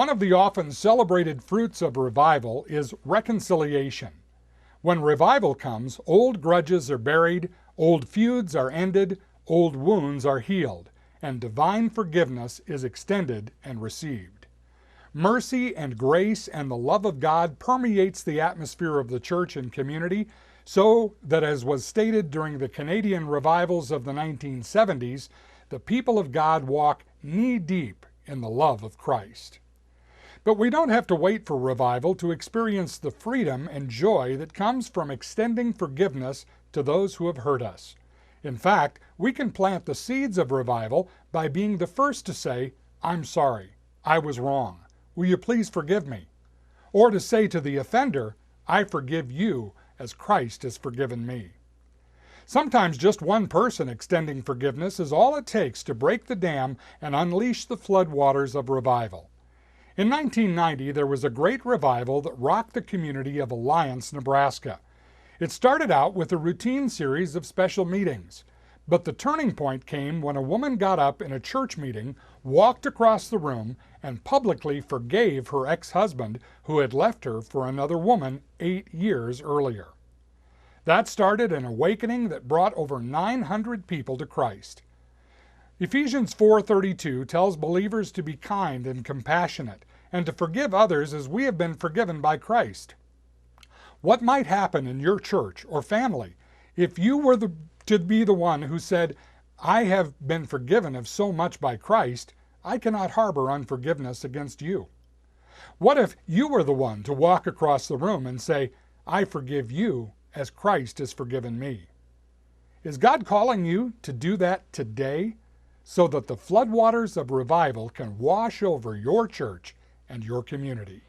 One of the often celebrated fruits of revival is reconciliation. When revival comes, old grudges are buried, old feuds are ended, old wounds are healed, and divine forgiveness is extended and received. Mercy and grace and the love of God permeates the atmosphere of the church and community, so that, as was stated during the Canadian revivals of the 1970s, the people of God walk knee-deep in the love of Christ. But we don't have to wait for revival to experience the freedom and joy that comes from extending forgiveness to those who have hurt us. In fact, we can plant the seeds of revival by being the first to say, "I'm sorry, I was wrong. Will you please forgive me?" Or to say to the offender, "I forgive you as Christ has forgiven me." Sometimes just one person extending forgiveness is all it takes to break the dam and unleash the floodwaters of revival. In 1990, there was a great revival that rocked the community of Alliance, Nebraska. It started out with a routine series of special meetings, but the turning point came when a woman got up in a church meeting, walked across the room, and publicly forgave her ex-husband who had left her for another woman 8 years earlier. That started an awakening that brought over 900 people to Christ. Ephesians 4:32 tells believers to be kind and compassionate and to forgive others as we have been forgiven by Christ. What might happen in your church or family if you were to be the one who said, "I have been forgiven of so much by Christ, I cannot harbor unforgiveness against you"? What if you were the one to walk across the room and say, "I forgive you as Christ has forgiven me"? Is God calling you to do that today, so that the floodwaters of revival can wash over your church and your community?